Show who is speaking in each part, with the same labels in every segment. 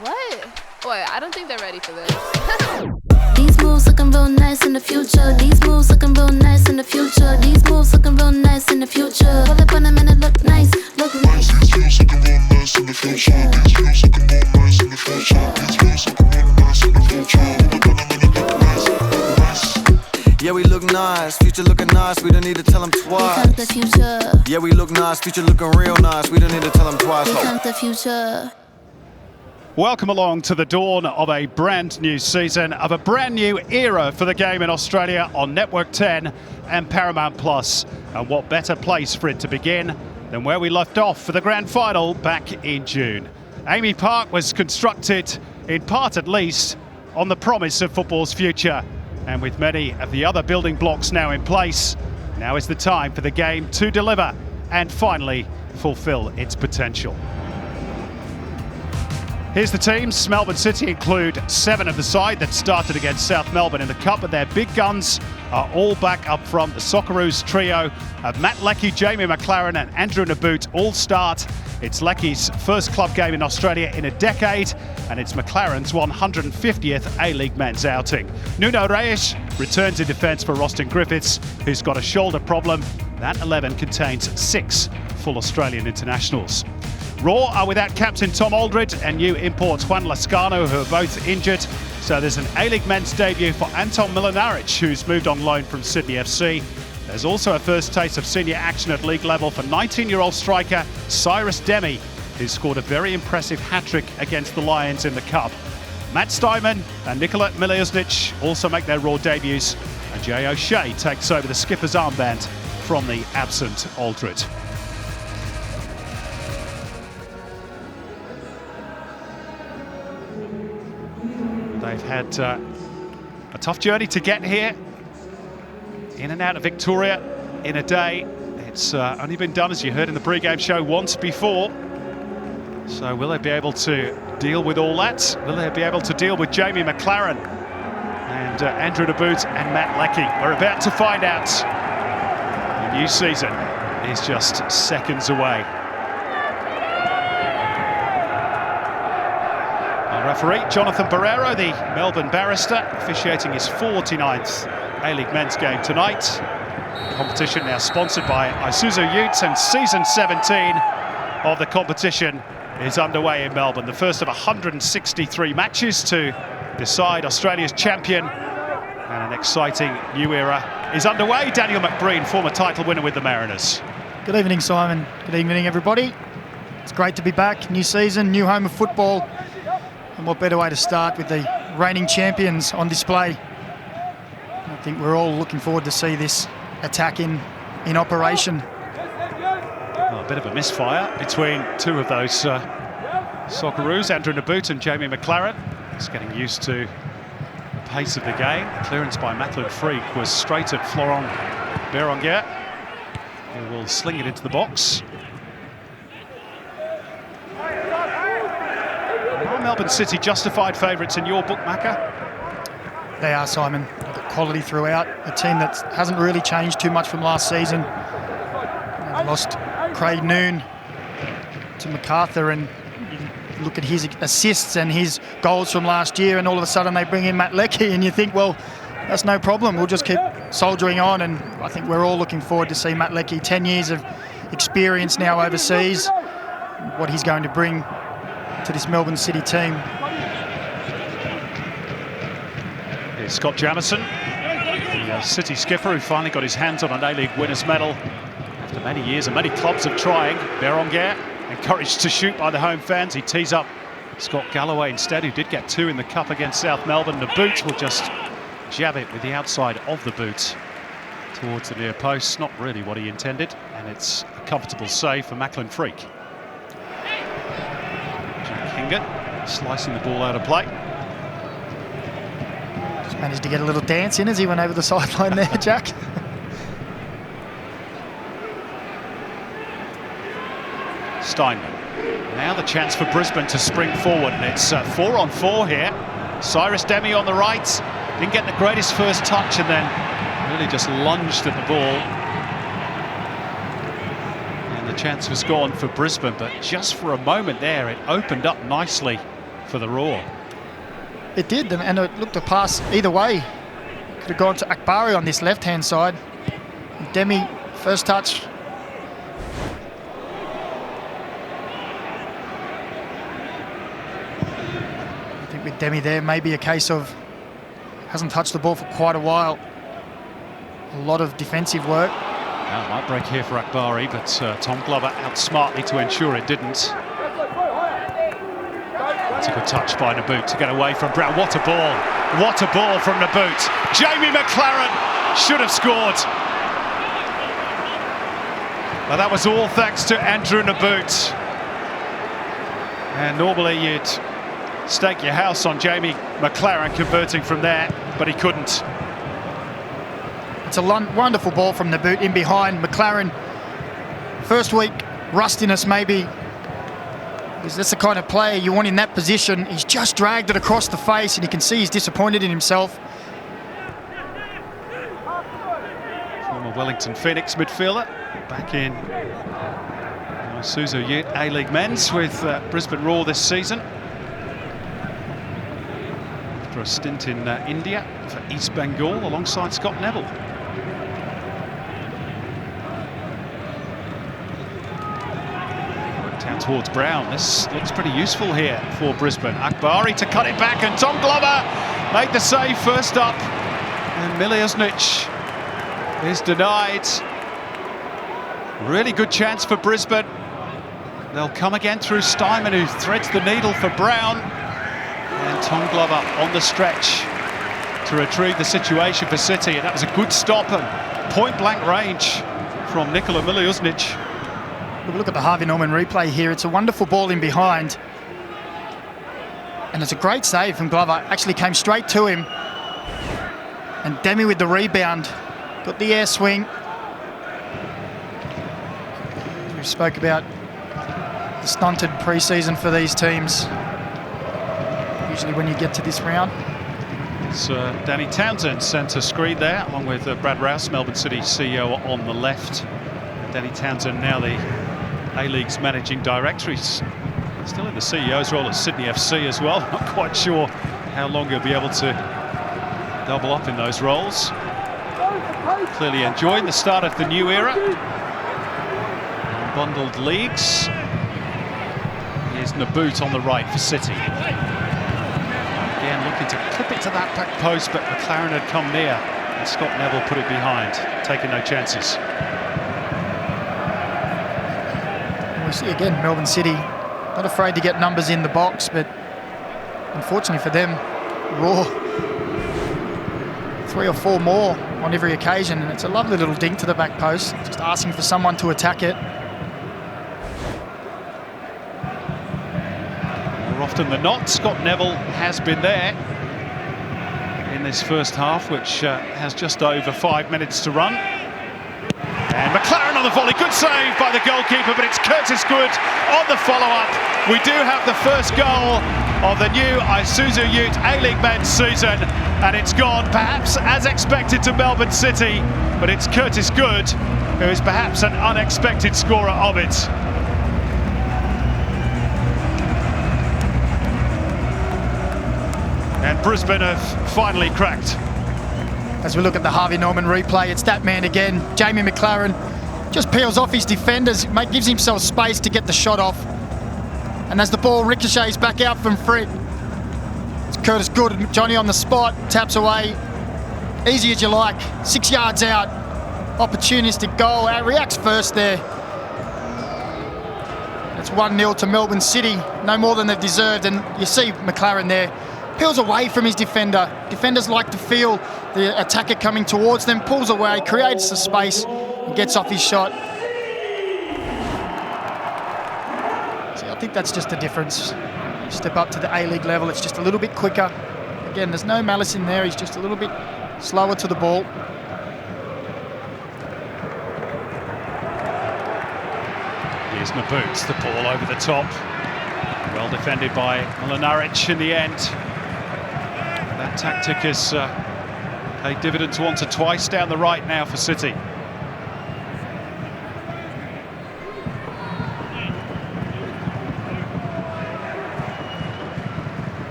Speaker 1: What? Wait, I don't think they're ready for this.
Speaker 2: These moves looking real nice in the future. These moves looking real nice in the future. These moves looking real nice in the future. Pull up on them and it look nice, look nice.
Speaker 3: These moves looking real nice in the future. These moves looking real nice in the future. These moves looking real nice in the future. Pull up on them and it look nice, nice.
Speaker 4: Yeah, we look nice, future looking nice, we don't need to tell them
Speaker 2: Here
Speaker 4: twice.
Speaker 2: comes the future.
Speaker 4: Yeah, we look nice, future looking real nice, we don't need to tell them twice.
Speaker 2: Here comes the future.
Speaker 5: Welcome along to the dawn of a brand new season, of a brand new era for the game in Australia on Network 10 and Paramount Plus. And what better place for it to begin than where we left off for the grand final back in June. Amy Park was constructed, in part at least, on the promise of football's future. And with many of the other building blocks now in place, now is the time for the game to deliver and finally fulfill its potential. Here's the teams. Melbourne City include 7 of the side that started against South Melbourne in the Cup, but their big guns are all back up front. The Socceroos trio of Matt Leckie, Jamie McLaren and Andrew Naboot all start. It's Leckie's first club game in Australia in a decade, and it's McLaren's 150th A-League men's outing. Nuno Reis returns in defence for Roston Griffiths, who's got a shoulder problem. That 11 contains 6 full Australian internationals. Raw are without captain Tom Aldred and new imports Juan Lascano, who are both injured. So there's an A-League men's debut for Anton Milinaric, who's moved on loan from Sydney FC. There's also a first taste of senior action at league level for 19-year-old striker Cyrus Demi, who scored a very impressive hat-trick against the Lions in the Cup. Matt Steinman and Nikola Miljosnic also make their Raw debuts, and Jay O'Shea takes over the skipper's armband from the absent Aldred. They've had a tough journey to get here, in and out of Victoria in a day. It's only been done, as you heard in the pre-game show, once before. So will they be able to deal with all that? Will they be able to deal with Jamie McLaren and Andrew Naboot and Matt Leckie? We're about to find out. The new season is just seconds away. Referee Jonathan Barrero, the Melbourne barrister, officiating his 49th A-League men's game tonight. The competition now sponsored by Isuzu Utes, and season 17 of the competition is underway in Melbourne. The first of 163 matches to decide Australia's champion, and an exciting new era is underway. Daniel McBreen, former title winner with the Mariners.
Speaker 6: Good evening, Simon. Good evening, everybody. It's great to be back. New season, new home of football. And what better way to start with the reigning champions on display. I think we're all looking forward to see this attack in operation.
Speaker 5: Well, a bit of a misfire between two of those Socceroos, Andrew Naboot and Jamie McLaren. Just getting used to the pace of the game. Clearance by Macklin Freak was straight at Florent Berenguer, who will sling it into the box. Are Melbourne City justified favourites in your book, Macca?
Speaker 6: They are, Simon. They've got quality throughout. A team that hasn't really changed too much from last season. They lost Craig Noon to MacArthur, and you look at his assists and his goals from last year, and all of a sudden they bring in Matt Leckie, and you think, well, that's no problem. We'll just keep soldiering on, and I think we're all looking forward to see Matt Leckie, 10 years of experience now overseas, what he's going to bring to this Melbourne City team.
Speaker 5: Here's Scott Jamieson, the City skipper, who finally got his hands on an A-League winners' medal after many years and many clubs of trying. Berenguer, encouraged to shoot by the home fans. He tees up Scott Galloway instead, who did get 2 in the Cup against South Melbourne. The boot will just jab it with the outside of the boot towards the near post. Not really what he intended, and it's a comfortable save for Macklin Freak. Hingert slicing the ball out of play.
Speaker 6: Just managed to get a little dance in as he went over the sideline there, Jack.
Speaker 5: Steinman. Now the chance for Brisbane to spring forward, and it's 4-on-4 here. Cyrus Demi on the right. Didn't get the greatest first touch, and then really just lunged at the ball. The chance was gone for Brisbane, but just for a moment there, it opened up nicely for the Raw.
Speaker 6: It did, and it looked a pass either way. Could have gone to Akbari on this left-hand side. Demi, first touch. I think with Demi there, maybe a case of hasn't touched the ball for quite a while. A lot of defensive work.
Speaker 5: Now, might break here for Akbari, but Tom Glover out smartly to ensure it didn't. That's a good touch by Naboot to get away from Brown. What a ball! What a ball from Naboot! Jamie McLaren should have scored. But that was all thanks to Andrew Naboot. And normally you'd stake your house on Jamie McLaren converting from there, but he couldn't.
Speaker 6: It's a wonderful ball from Naboot in behind. McLaren, first week, rustiness maybe. That's the kind of player you want in that position. He's just dragged it across the face, and you can see he's disappointed in himself.
Speaker 5: Former Wellington Phoenix midfielder, back in Isuzu Ute A-League Men's with Brisbane Roar this season. After a stint in India for East Bengal alongside Scott Neville. Down towards Brown. This looks pretty useful here for Brisbane. Akbari to cut it back, and Tom Glover made the save first up. And Miliosnic is denied. Really good chance for Brisbane. They'll come again through Steinman, who threads the needle for Brown. And Tom Glover on the stretch to retrieve the situation for City. And that was a good stop and point-blank range from Nikola Miliosnic.
Speaker 6: Look at the Harvey Norman replay here. It's a wonderful ball in behind. And it's a great save from Glover. Actually came straight to him. And Demi with the rebound. Got the air swing. We spoke about the stunted pre-season for these teams. Usually when you get to this round.
Speaker 5: It's Danny Townsend centre screen there, along with Brad Rouse, Melbourne City CEO, on the left. Danny Townsend now the A-League's managing director. He's still in the CEO's role at Sydney FC as well. Not quite sure how long he'll be able to double up in those roles. Clearly enjoying the start of the new era. Bundled leagues. Here's Naboot on the right for City. Again looking to clip it to that back post, but McLaren had come near and Scott Neville put it behind, taking no chances.
Speaker 6: We see again Melbourne City not afraid to get numbers in the box, but unfortunately for them, Raw 3 or 4 more on every occasion, and it's a lovely little dink to the back post, just asking for someone to attack it.
Speaker 5: More often than not, Scott Neville has been there in this first half, which has just over 5 minutes to run. And McLaren on the volley, good save by the goalkeeper, but it's Curtis Good on the follow-up. We do have the first goal of the new Isuzu Ute A-League Men's season, and it's gone perhaps as expected to Melbourne City, but it's Curtis Good who is perhaps an unexpected scorer of it. And Brisbane have finally cracked.
Speaker 6: As we look at the Harvey Norman replay, it's that man again, Jamie McLaren. Just peels off his defenders, gives himself space to get the shot off. And as the ball ricochets back out from Frit, it's Curtis Good, Johnny on the spot, taps away. Easy as you like, 6 yards out. Opportunistic goal, reacts first there. It's 1-0 to Melbourne City, no more than they've deserved. And you see McLaren there, peels away from his defender. Defenders like to feel the attacker coming towards them, pulls away, creates the space, and gets off his shot. See, I think that's just the difference. Step up to the A-League level, it's just a little bit quicker. Again, there's no malice in there, he's just a little bit slower to the ball.
Speaker 5: Here's Naboot, the ball over the top. Well defended by Mlinaric in the end. That tactic has paid dividends once or twice down the right now for City.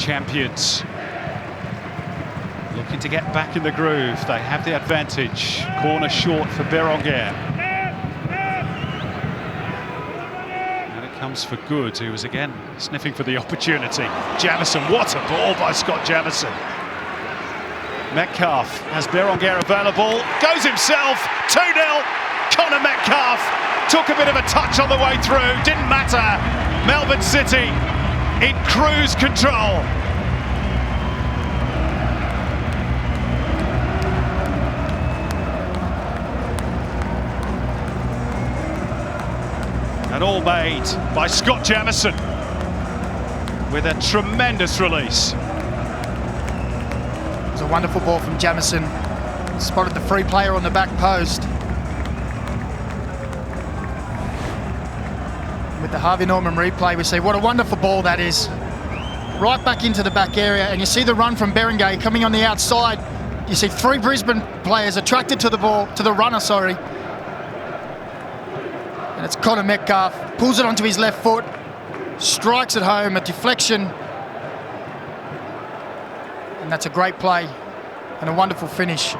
Speaker 5: champions. Looking to get back in the groove. They have the advantage. Corner short for Berenguer. And it comes for Good, who was again sniffing for the opportunity. Jamison, what a ball by Scott Jamison. Metcalf has Berenguer available. Goes himself. 2-0. Connor Metcalf took a bit of a touch on the way through. Didn't matter. Melbourne City in cruise control. And all made by Scott Jamison with a tremendous release.
Speaker 6: It was a wonderful ball from Jamison. Spotted the free player on the back post. With the Harvey Norman replay, we see what a wonderful ball that is. Right back into the back area, and you see the run from Berenguer coming on the outside. You see 3 Brisbane players attracted to the ball, to the runner, sorry. And it's Connor Metcalf, pulls it onto his left foot, strikes it home, a deflection. And that's a great play and a wonderful finish.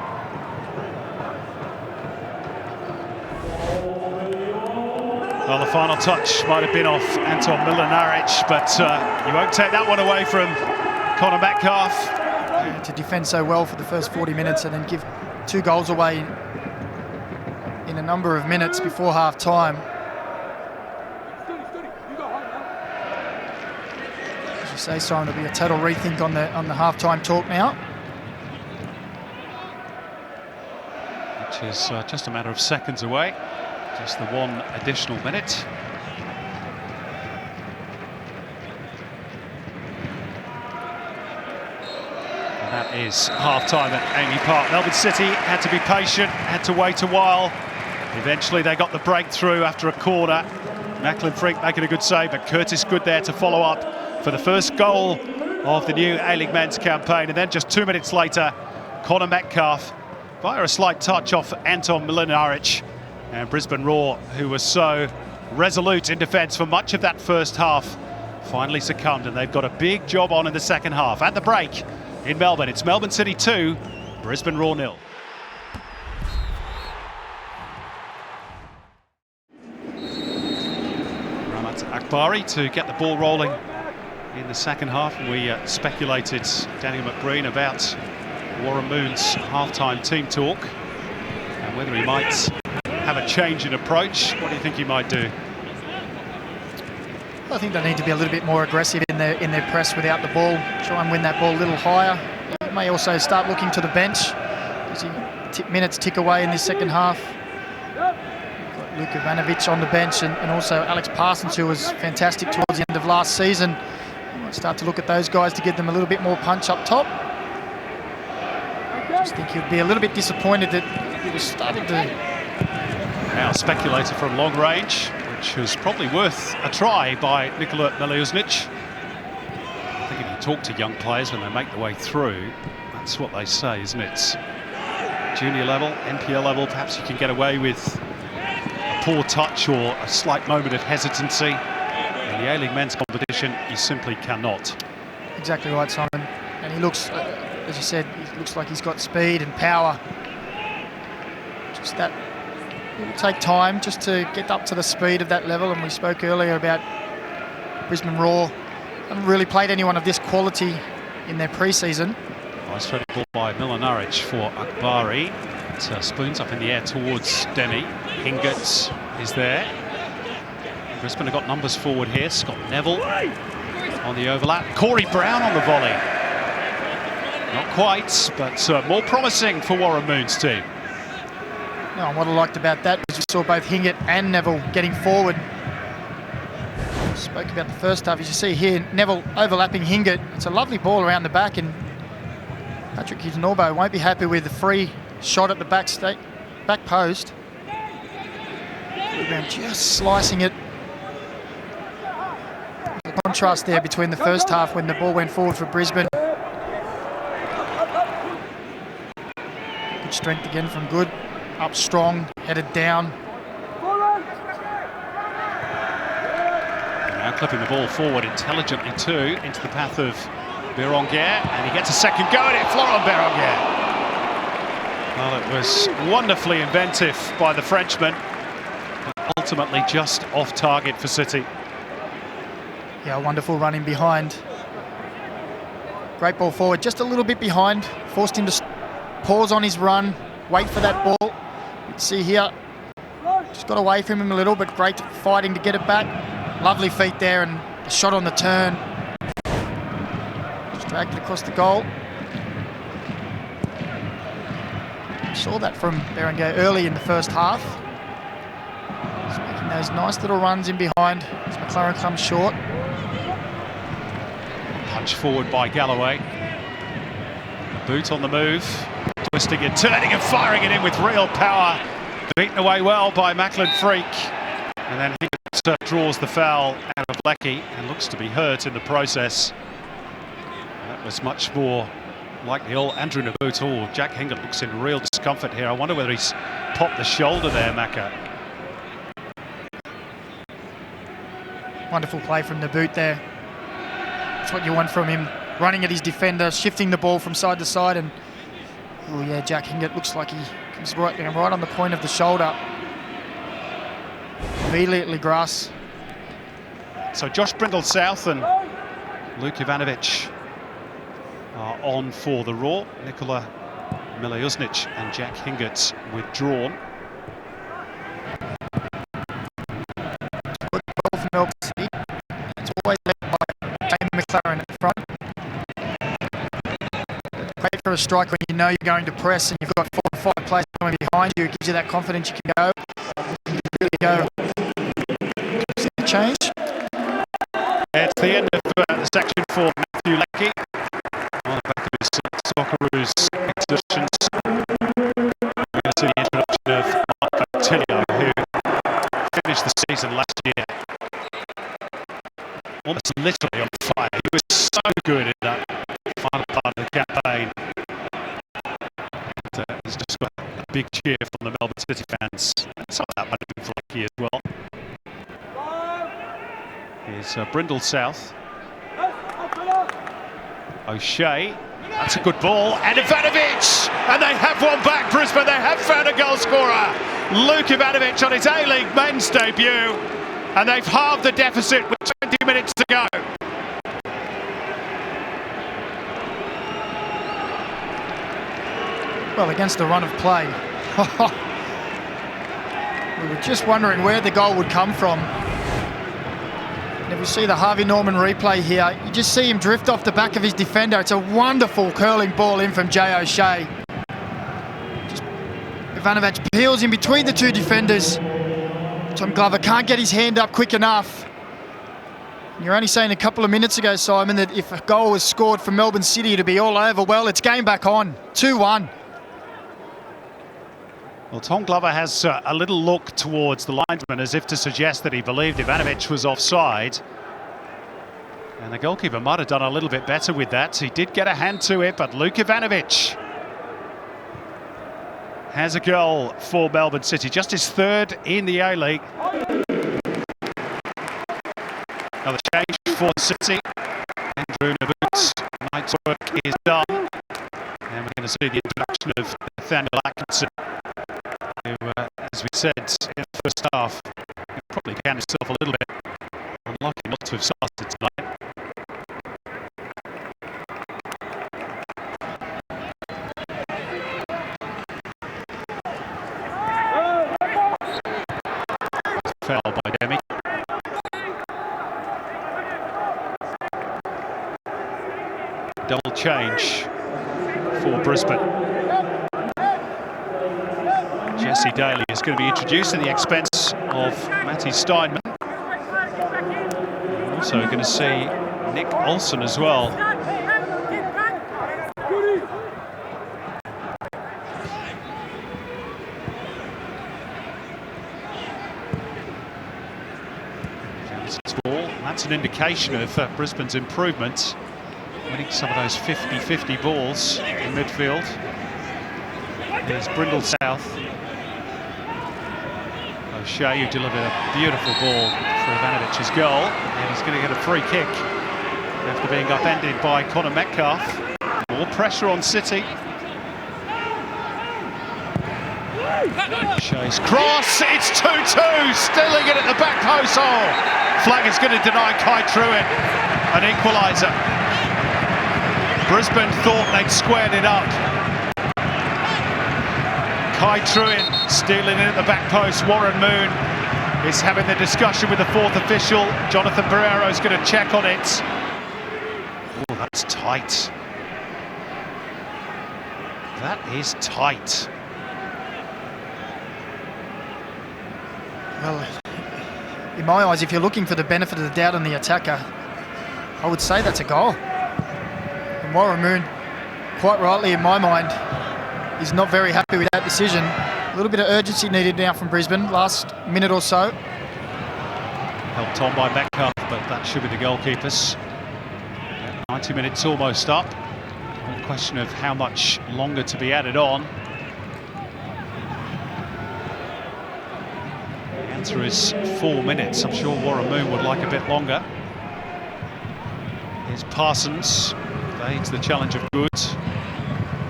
Speaker 5: Well, the final touch might have been off Anton Milinaric, but you won't take that one away from Connor Metcalf.
Speaker 6: Yeah, to defend so well for the first 40 minutes and then give 2 goals away in a number of minutes before half time. As you say, Simon, there'll be a total rethink on the half-time talk now.
Speaker 5: Which is just a matter of seconds away. Just the 1 additional minute. And that is half-time at Amy Park. Melbourne City had to be patient, had to wait a while. Eventually they got the breakthrough after a corner. Macklin Frink making a good save, but Curtis Good there to follow up for the first goal of the new A-League men's campaign. And then just 2 minutes later, Connor Metcalf via a slight touch off Anton Milinaric. And Brisbane Roar, who was so resolute in defence for much of that first half, finally succumbed, and they've got a big job on in the second half. At the break in Melbourne, it's Melbourne City 2, Brisbane Roar 0. Ramat Akbari to get the ball rolling in the second half. We speculated, Daniel McBreen, about Warren Moon's half-time team talk and whether he might have a change in approach. What do you think he might do?
Speaker 6: I think they need to be a little bit more aggressive in their press without the ball. Try and win that ball a little higher. He may also start looking to the bench as minutes tick away in this second half. Got Luka Ivanovic on the bench and also Alex Parsons, who was fantastic towards the end of last season. Might start to look at those guys to give them a little bit more punch up top. I just think he'd be a little bit disappointed that he was starting to...
Speaker 5: Now speculated from long range, which was probably worth a try by Nikola Meliusnic. I think if you talk to young players when they make their way through, that's what they say, isn't it? Junior level, NPL level, perhaps you can get away with a poor touch or a slight moment of hesitancy. In the A-League men's competition, you simply cannot.
Speaker 6: Exactly right, Simon. And he looks, as you said, he looks like he's got speed and power. Just that. It will take time just to get up to the speed of that level, and we spoke earlier about Brisbane Roar. Haven't really played anyone of this quality in their pre-season.
Speaker 5: Nice threaded ball by Milinaric for Akbari. It spoons up in the air towards Denny. Hingert is there. Brisbane have got numbers forward here. Scott Neville on the overlap. Corey Brown on the volley. Not quite, but more promising for Warren Moon's team.
Speaker 6: No, what I liked about that was you saw both Hingert and Neville getting forward. Spoke about the first half. As you see here, Neville overlapping Hingert. It's a lovely ball around the back, and Patrick Hughes-Norbo won't be happy with the free shot at the back post. Just slicing it. The contrast there between the first half when the ball went forward for Brisbane. Good strength again from Good. Up strong, headed down.
Speaker 5: Now clipping the ball forward intelligently too, into the path of Berenguer, and he gets a second go at it, Florent Berenguer. Well, it was wonderfully inventive by the Frenchman, but ultimately just off target for City.
Speaker 6: Yeah, wonderful running behind. Great ball forward, just a little bit behind. Forced him to pause on his run, wait for that ball. You can see here, just got away from him a little, but great fighting to get it back. Lovely feet there and a shot on the turn. Just dragged it across the goal. Saw that from Berenguer early in the first half. He's making those nice little runs in behind as McLaren comes short.
Speaker 5: Punch forward by Galloway. Boot on the move, twisting and turning and firing it in with real power. Beaten away well by Macklin Freak. And then he draws the foul out of Leckie and looks to be hurt in the process. That was much more like the old Andrew Nabout. Oh, Jack Hingott looks in real discomfort here. I wonder whether he's popped the shoulder there, Macca.
Speaker 6: Wonderful play from Nabout there. That's what you want from him. Running at his defender, shifting the ball from side to side, and oh yeah, Jack Hingott looks like he comes right on the point of the shoulder. Immediately grass.
Speaker 5: So Josh Brindle-South and Luke Ivanovic are on for the Raw. Nikola Milouznic and Jack Hingott withdrawn. Good
Speaker 6: ball from Melbourne City. It's always led by Jamie McLaren at the front. Great for a strike when you know you're going to press and you've got 4 or 5 players coming behind you. It gives you that confidence you can go. You can really go. See the change?
Speaker 5: It's the end of the section for Matthew Leckie. On the back of his Socceroos exhibitions. We're going to see the introduction of Mark Tilio, who finished the season last year almost literally on fire. He was so good in that final part of the campaign. And, he's just got a big cheer from the Melbourne City fans. And some of that might have been for Leckie as well. Here's Brindle-South. O'Shea, that's a good ball, and Ivanovic! And they have one back, Brisbane, they have found a goal scorer! Luke Ivanovic on his A-League men's debut, and they've halved the deficit with 20 minutes to go.
Speaker 6: Well, against the run of play. We were just wondering where the goal would come from. And if we see the Harvey Norman replay here, you just see him drift off the back of his defender. It's a wonderful curling ball in from Jay O'Shea. Ivanovic peels in between the 2 defenders. Tom Glover can't get his hand up quick enough. You're only saying a couple of minutes ago, Simon, that if a goal was scored for Melbourne City, it'd be all over. Well, it's game back on, 2-1.
Speaker 5: Well, Tom Glover has a little look towards the linesman as if to suggest that he believed Ivanovic was offside. And the goalkeeper might have done a little bit better with that. He did get a hand to it, but Luke Ivanovic has a goal for Melbourne City, just his 3rd in the A-League. Another change for City. Andrew Nabout's night's work is done. And we're going to see the introduction of Nathaniel Atkinson, who, as we said in the first half, he probably can himself a little bit. Unlucky not to have started tonight. Foul by Demi. Double change for Brisbane. Jesse Daly is going to be introduced at the expense of Matty Steinman. We're also going to see Nick Olsen as well. Ball. That's an indication of Brisbane's improvement, winning some of those 50-50 balls in midfield. Here's Brindle-South. O'Shea, who delivered a beautiful ball for Ivanovic's goal, and he's going to get a free kick. after being upended by Conor Metcalf. More pressure on City. Shea's cross, it's 2-2, stilling it at the back post. Oh, flag is going to deny Kai Truin an equaliser. Brisbane thought they'd squared it up. Kai Truin stealing in at the back post. Warren Moon is having the discussion with the fourth official. Jonathan Barreiro's going to check on it. Oh, that's tight. That is tight.
Speaker 6: Well, in my eyes, if you're looking for the benefit of the doubt on the attacker, I would say that's a goal. And Warren Moon, quite rightly in my mind, is not very happy with that decision. A little bit of urgency needed now from Brisbane, last minute or so.
Speaker 5: Helped on by Macca, but that should be the goalkeepers. 90 minutes almost up. A question of how much longer to be added on. The answer is 4 minutes. I'm sure Warren Moon would like a bit longer. Here's Parsons. Evades the challenge of Good.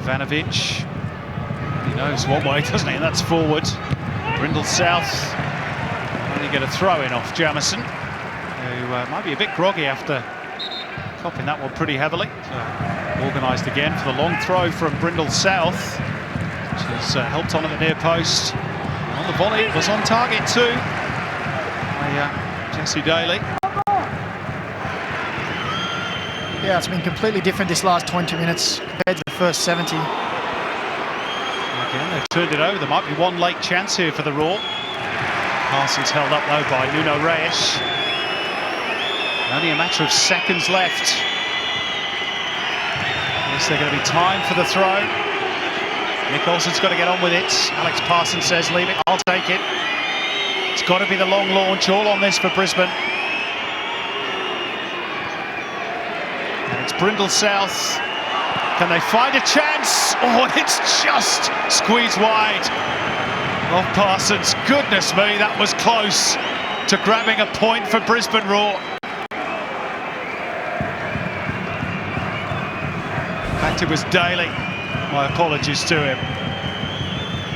Speaker 5: Vanovic. He knows one way, doesn't he? And that's forward. Brindle South. Only get a throw in off Jamison, who might be a bit groggy after copping that one pretty heavily. Organised again for the long throw from Brindle South, which has helped on at the near post. And on the volley, it was on target too by Jesse Daly.
Speaker 6: Yeah, it's been completely different this last 20 minutes compared to the first 70.
Speaker 5: Again, they've turned it over. There might be one late chance here for the Raw. Parsons held up though by Nuno Reis. Only a matter of seconds left. Yes, they're going to be time for the throw. Nick Olsen's got to get on with it. Alex Parsons says, leave it, I'll take it. It's got to be the long launch, all on this for Brisbane. And it's Brindle South. Can they find a chance? Oh, and it's just squeezed wide of Parsons. Goodness me, that was close to grabbing a point for Brisbane Raw. In fact, it was Daly. My apologies to him.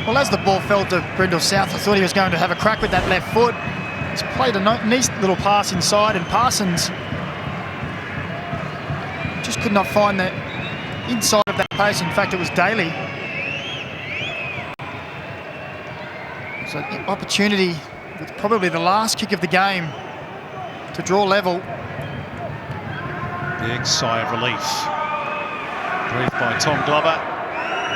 Speaker 6: Well, as the ball fell to Brindle South, I thought he was going to have a crack with that left foot. He's played a nice little pass inside, and Parsons just could not find the inside of that pace. In fact, it was Daly. So an opportunity with probably the last kick of the game to draw level.
Speaker 5: Big sigh of relief. Breathed by Tom Glover.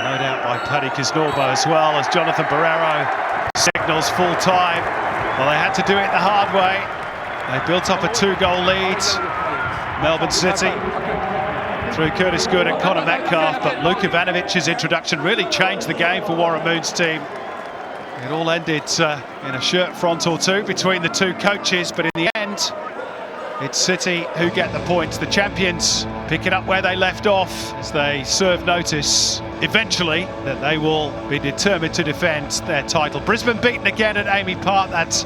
Speaker 5: No doubt by Paddy Kisnorbo as well, as Jonathan Barreiro signals full time. Well, they had to do it the hard way. They built up a 2-goal lead. Melbourne City through Curtis Good and Conor Metcalf, but Luka Vanovic's introduction really changed the game for Warren Moon's team. It all ended in a shirt front or two between the two coaches, but in the end, it's City who get the points. The champions pick it up where they left off as they serve notice eventually that they will be determined to defend their title. Brisbane beaten again at Amy Park. That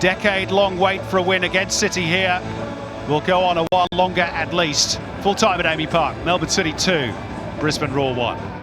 Speaker 5: decade-long wait for a win against City here will go on a while longer at least. Full time at Amy Park. Melbourne City 2, Brisbane Raw 1.